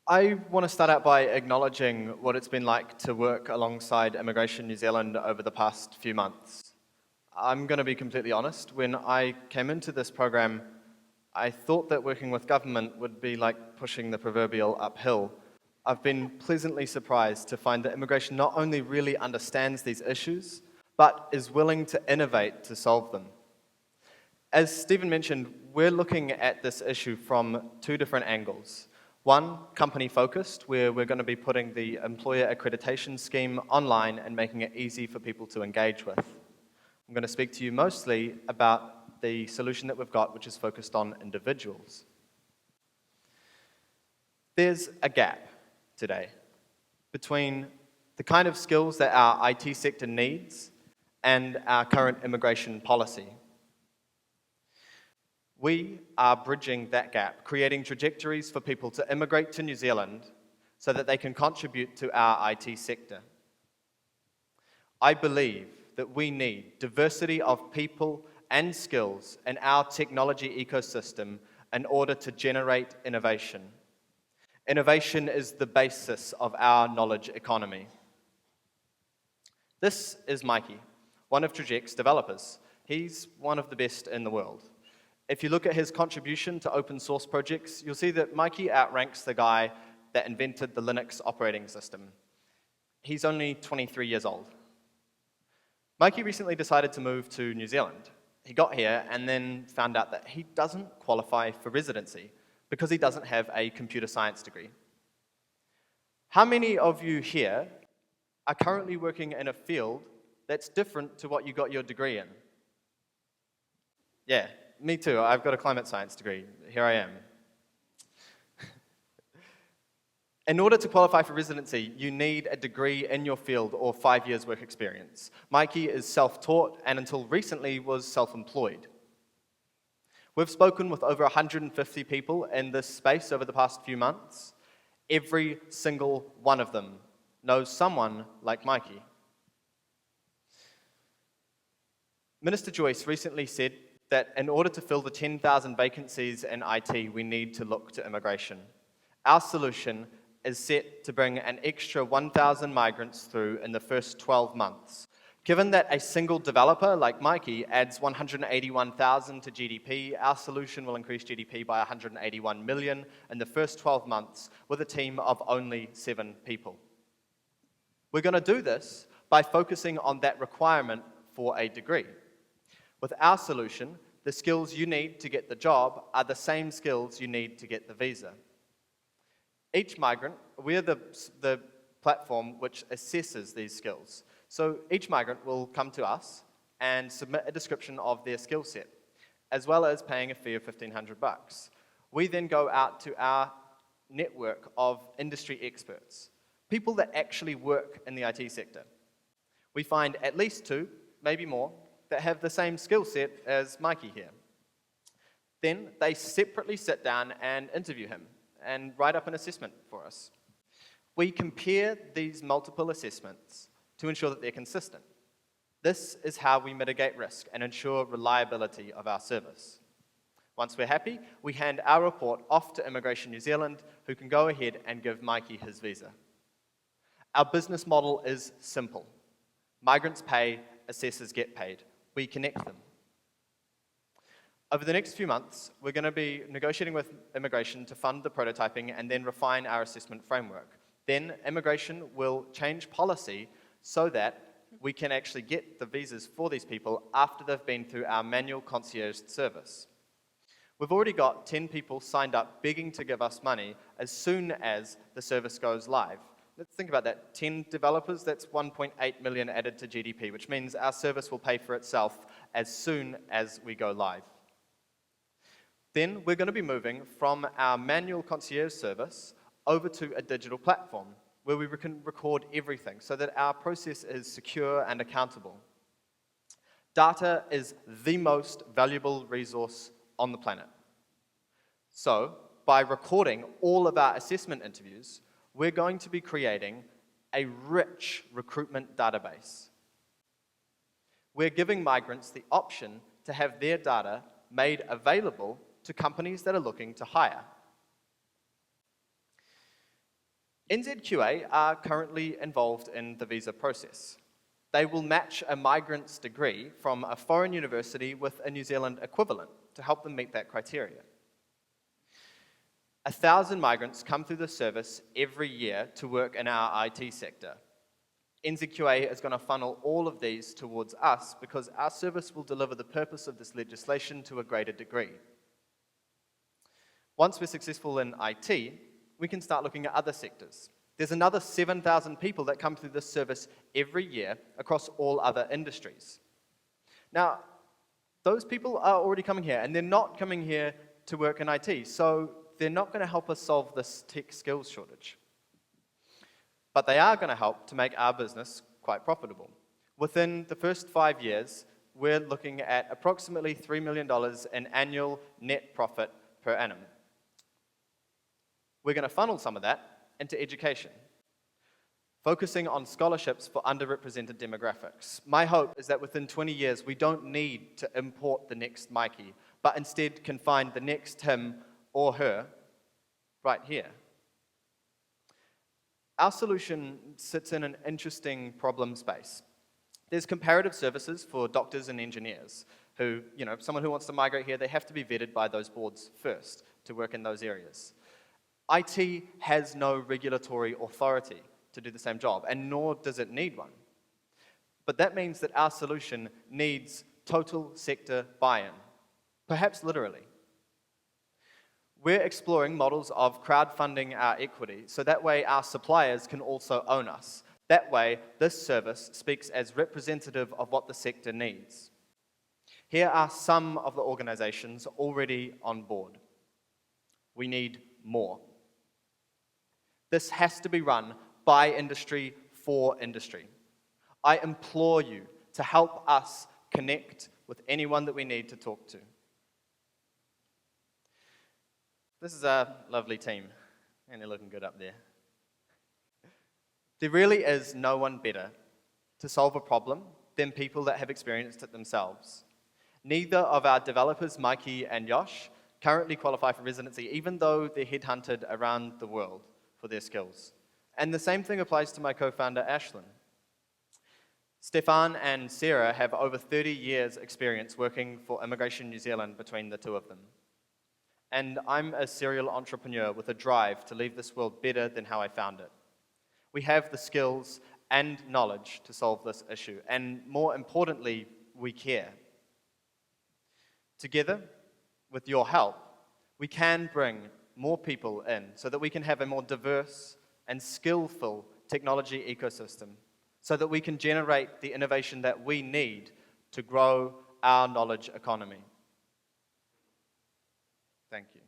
I want to start out by acknowledging what it's been like to work alongside Immigration New Zealand over the past few months. I'm going to be completely honest. When I came into this program, I thought that working with government would be like pushing the proverbial uphill. I've been pleasantly surprised to find that immigration not only really understands these issues, but is willing to innovate to solve them. As Stephen mentioned, we're looking at this issue from two different angles. One, company-focused, where we're going to be putting the employer accreditation scheme online and making it easy for people to engage with. I'm going to speak to you mostly about the solution that we've got, which is focused on individuals. There's a gap today between the kind of skills that our IT sector needs and our current immigration policy. We are bridging that gap, creating trajectories for people to immigrate to New Zealand so that they can contribute to our IT sector. I believe that we need diversity of people and skills in our technology ecosystem in order to generate innovation. Innovation is the basis of our knowledge economy. This is Mikey, one of Traject's developers. He's one of the best in the world. If you look at his contribution to open source projects, you'll see that Mikey outranks the guy that invented the Linux operating system. He's only 23 years old. Mikey recently decided to move to New Zealand. He got here and then found out that he doesn't qualify for residency because he doesn't have a computer science degree. How many of you here are currently working in a field that's different to what you got your degree in? Yeah. Me too. I've got a climate science degree. Here I am. In order to qualify for residency, you need a degree in your field or 5 years work experience. Mikey is self-taught and until recently was self-employed. We've spoken with over 150 people in this space over the past few months. Every single one of them knows someone like Mikey. Minister Joyce recently said that in order to fill the 10,000 vacancies in IT, we need to look to immigration. Our solution is set to bring an extra 1,000 migrants through in the first 12 months. Given that a single developer like Mikey adds 181,000 to GDP, our solution will increase GDP by 181 million in the first 12 months with a team of only 7 people. We're going to do this by focusing on that requirement for a degree. With our solution, the skills you need to get the job are the same skills you need to get the visa. Each migrant, we're the platform which assesses these skills. So each migrant will come to us and submit a description of their skill set, as well as paying a fee of $1,500. We then go out to our network of industry experts, people that actually work in the IT sector. We find at least 2, maybe more, that have the same skill set as Mikey here. Then they separately sit down and interview him and write up an assessment for us. We compare these multiple assessments to ensure that they're consistent. This is how we mitigate risk and ensure reliability of our service. Once we're happy, we hand our report off to Immigration New Zealand, who can go ahead and give Mikey his visa. Our business model is simple. Migrants pay, assessors get paid. We connect them. Over the next few months, we're going to be negotiating with immigration to fund the prototyping and then refine our assessment framework. Then immigration will change policy so that we can actually get the visas for these people after they've been through our manual concierge service. We've already got 10 people signed up begging to give us money as soon as the service goes live. Let's think about that. 10 developers, that's 1.8 million added to GDP, which means our service will pay for itself as soon as we go live. Then we're going to be moving from our manual concierge service over to a digital platform where we can record everything so that our process is secure and accountable. Data is the most valuable resource on the planet. So, by recording all of our assessment interviews, we're going to be creating a rich recruitment database. We're giving migrants the option to have their data made available to companies that are looking to hire. NZQA are currently involved in the visa process. They will match a migrant's degree from a foreign university with a New Zealand equivalent to help them meet that criteria. 1,000 migrants come through the service every year to work in our IT sector. NZQA is going to funnel all of these towards us because our service will deliver the purpose of this legislation to a greater degree. Once we're successful in IT, we can start looking at other sectors. There's another 7,000 people that come through this service every year across all other industries. Now, those people are already coming here, and they're not coming here to work in IT, so they're not going to help us solve this tech skills shortage. But they are going to help to make our business quite profitable. Within the first 5 years, we're looking at approximately $3 million in annual net profit per annum. We're going to funnel some of that into education, focusing on scholarships for underrepresented demographics. My hope is that within 20 years, we don't need to import the next Mikey, but instead can find the next him or her right here. Our solution sits in an interesting problem space. There's comparative services for doctors and engineers who, someone who wants to migrate here, they have to be vetted by those boards first to work in those areas. IT has no regulatory authority to do the same job, and nor does it need one. But that means that our solution needs total sector buy-in, perhaps literally. We're exploring models of crowdfunding our equity, so that way our suppliers can also own us. That way, this service speaks as representative of what the sector needs. Here are some of the organizations already on board. We need more. This has to be run by industry for industry. I implore you to help us connect with anyone that we need to talk to. This is a lovely team, and they're looking good up there. There really is no one better to solve a problem than people that have experienced it themselves. Neither of our developers, Mikey and Yosh, currently qualify for residency, even though they're headhunted around the world for their skills. And the same thing applies to my co-founder, Ashlyn. Stefan and Sarah have over 30 years experience working for Immigration New Zealand between the two of them. And I'm a serial entrepreneur with a drive to leave this world better than how I found it. We have the skills and knowledge to solve this issue, and more importantly, we care. Together, with your help, we can bring more people in so that we can have a more diverse and skillful technology ecosystem, so that we can generate the innovation that we need to grow our knowledge economy. Thank you.